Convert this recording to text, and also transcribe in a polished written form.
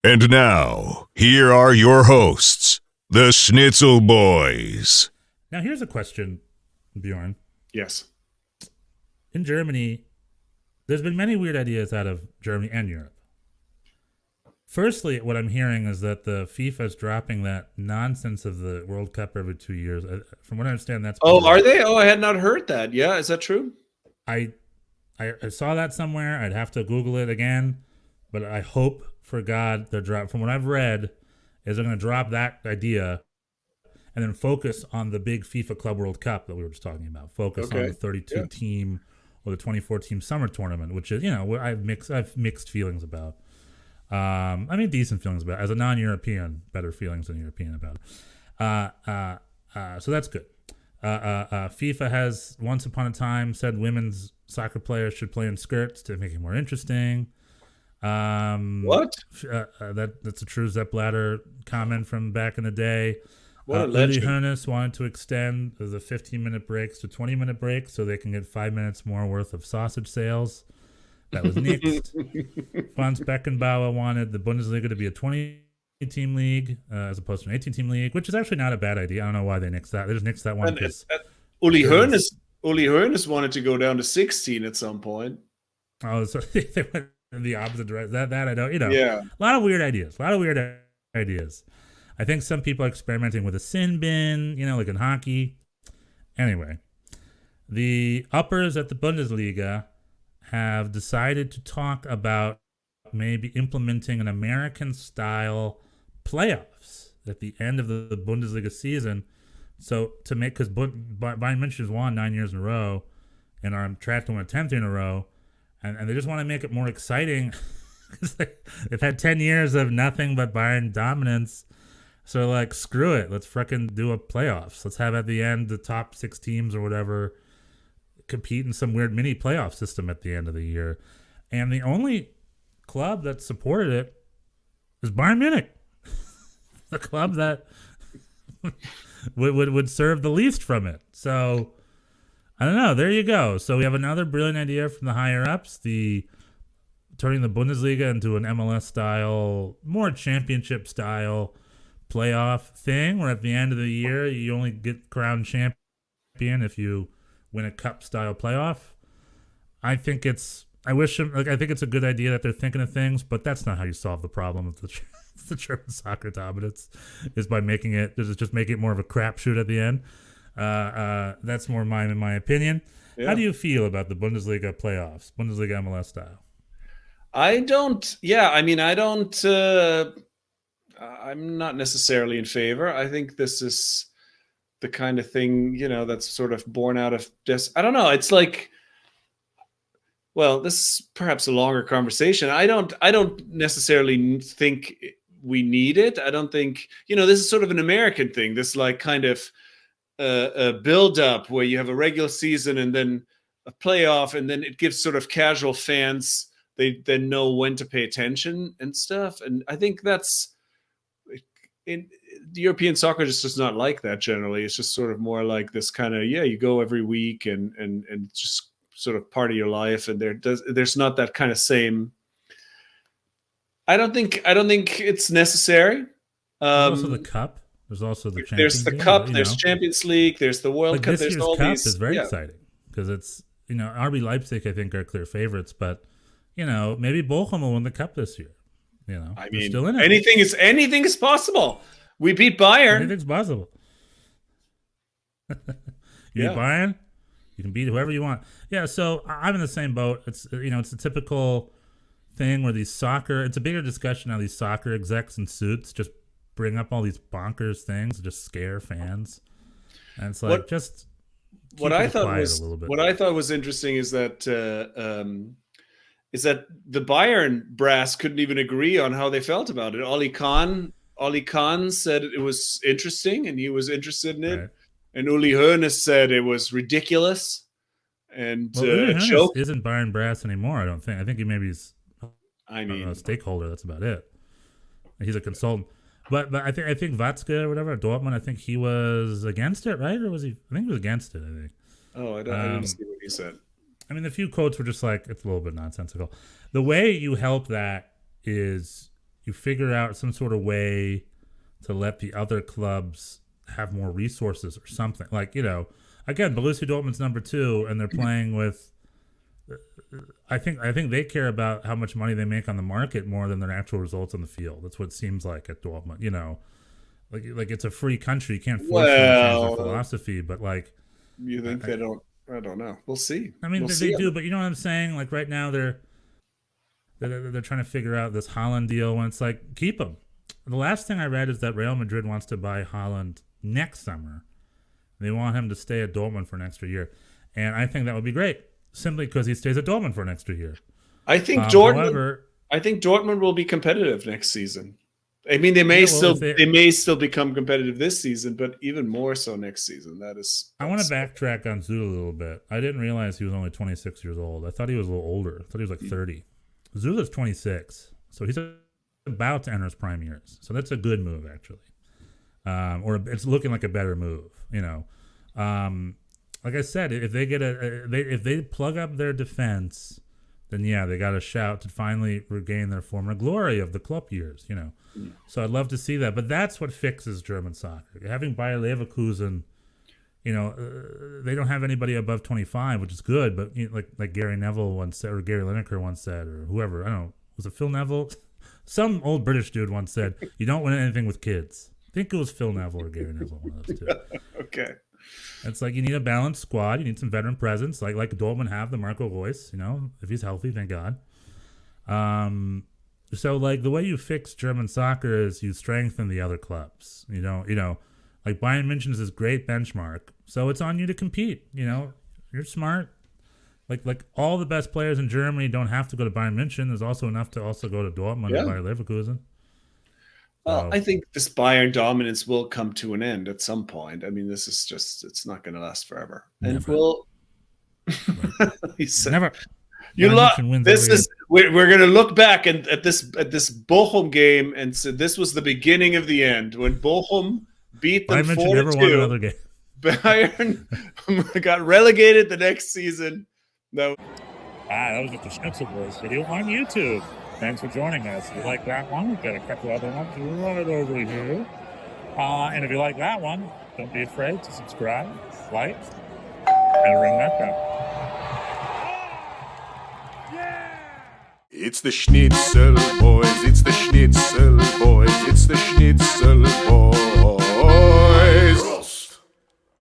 And now, here are your hosts, the Schnitzel Boys. Now, here's a question, Bjorn. Yes. In Germany, there's been many weird ideas out of Germany and Europe. Firstly, what I'm hearing is that the FIFA is dropping that nonsense of the World Cup every 2 years. From what I understand, that's... Oh, are they? Oh, I had not heard that. Yeah, is that true? I saw that somewhere. I'd have to Google it again. But I hope, for God, they're drop. From what I've read, is they're going to drop that idea and then focus on the big FIFA Club World Cup that we were just talking about. Focus on the 32 team or the 24 team summer tournament, which is, I've mixed feelings about. Decent feelings about it. As a non-European, better feelings than European about it. So that's good. FIFA has once upon a time said women's soccer players should play in skirts to make it more interesting. What? That's a true Sepp Blatter comment from back in the day. What a legend. Uli Hoeneß wanted to extend the 15-minute breaks to 20-minute breaks so they can get 5 minutes more worth of sausage sales. That was nixed. Franz Beckenbauer wanted the Bundesliga to be a 20-team league as opposed to an 18-team league, which is actually not a bad idea. I don't know why they nixed that. They just nixed that one. Uli Hoeneß wanted to go down to 16 at some point. Oh, so they went in the opposite direction. That I don't, Yeah. A lot of weird ideas. I think some people are experimenting with a sin bin, like in hockey. Anyway, the uppers at the Bundesliga have decided to talk about maybe implementing an American-style playoffs at the end of the Bundesliga season. So to make, because Bayern München has won 9 years in a row and are on track to win a 10th year in a row, and they just want to make it more exciting. They've had 10 years of nothing but Bayern dominance. So, screw it. Let's freaking do a playoffs. Let's have at the end the top 6 teams or whatever compete in some weird mini playoff system at the end of the year. And the only club that supported it is Bayern Munich. The club that would serve the least from it. So, I don't know. There you go. So we have another brilliant idea from the higher ups, turning the Bundesliga into an MLS style, more championship style playoff thing, where at the end of the year you only get crowned champion if you win a cup style playoff. I think it's a good idea that they're thinking of things, but that's not how you solve the problem of the German soccer dominance, is by making it more of a crapshoot at the end. That's more mine in my opinion. Yeah. How do you feel about the Bundesliga playoffs, Bundesliga MLS style? I'm not necessarily in favor. I think this is the kind of thing, that's sort of born out of this. I don't know. It's like, well, this is perhaps a longer conversation. I don't necessarily think we need it. I don't think, this is sort of an American thing. This kind of a build up where you have a regular season and then a playoff, and then it gives sort of casual fans, they then know when to pay attention and stuff. And I think that's, in the European soccer just does not like that generally. It's just sort of more like this kind of, you go every week and just sort of part of your life. And there's not that kind of same. I don't think it's necessary. There's also the cup. There's also the Champions League. There's the cup. There's Champions League. There's the World Cup. There's all these. Is very exciting because it's, RB Leipzig I think are clear favorites, but maybe Bochum will win the cup this year. Still in it. Anything is possible. We beat Bayern. Anything's possible. You beat Bayern, you can beat whoever you want. Yeah, so I'm in the same boat. It's it's a typical thing where it's a bigger discussion how these soccer execs in suits just bring up all these bonkers things to just scare fans. And it's like what I thought was interesting is that the Bayern brass couldn't even agree on how they felt about it. Oli Kahn said it was interesting and he was interested in it. Right. And Uli Hoeneß said it was ridiculous. And Uli Hoeneß isn't Bayern brass anymore, I don't think. I think he maybe is a stakeholder. That's about it. He's a consultant. But I think Watzke or whatever, Dortmund, I think he was against it, right? Or was he? I think he was against it, I think. Oh, I didn't see what he said. I mean, the few quotes were just like, it's a little bit nonsensical. The way you help that is you figure out some sort of way to let the other clubs have more resources or something. Like, again, Borussia Dortmund's number 2, and they're playing with. I think they care about how much money they make on the market more than their actual results on the field. That's what it seems like at Dortmund. Like it's a free country. You can't force them to change their philosophy. But like, you think they don't? I don't know. We'll see. I mean, they do, but you know what I'm saying? Like right now, they're trying to figure out this Haaland deal. When it's like, keep him. The last thing I read is that Real Madrid wants to buy Haaland next summer. They want him to stay at Dortmund for an extra year, and I think that would be great. Simply because he stays at Dortmund for an extra year. I think Dortmund will be competitive next season. I mean, they may still become competitive this season, but even more so next season. I want to backtrack on Zula a little bit. I didn't realize he was only 26 years old. I thought he was a little older. I thought he was like 30. Zula's 26, so he's about to enter his prime years. So that's a good move, actually, or it's looking like a better move. Like I said, if they get if they plug up their defense, then yeah, they got a shout to finally regain their former glory of the club years. So I'd love to see that. But that's what fixes German soccer. Having Bayer Leverkusen, they don't have anybody above 25, which is good. But like Gary Neville once said, or Gary Lineker once said, or whoever, I don't know, was it Phil Neville? Some old British dude once said, "You don't win anything with kids." I think it was Phil Neville or Gary Neville, one of those two. Okay. It's like you need a balanced squad. You need some veteran presence, like Dortmund have the Marco Reus. If he's healthy, thank God. So like the way you fix German soccer is you strengthen the other clubs. Like Bayern München is this great benchmark, so it's on you to compete. You're smart. Like all the best players in Germany don't have to go to Bayern München. There's also enough to also go to Dortmund and Bayer Leverkusen. Well, I think this Bayern dominance will come to an end at some point. I mean, this is it's not going to last forever. Never. And we'll. He said, Never. We're going to look back at this Bochum game and say this was the beginning of the end when Bochum beat them 4-2. Never won another game. Bayern got relegated the next season. That was just a Schnitzel Boys video on YouTube. Thanks for joining us. If you like that one, we've got a couple other ones right over here. And if you like that one, don't be afraid to subscribe, like, and ring that bell. It's the Schnitzel Boys, it's the Schnitzel Boys, it's the Schnitzel Boys.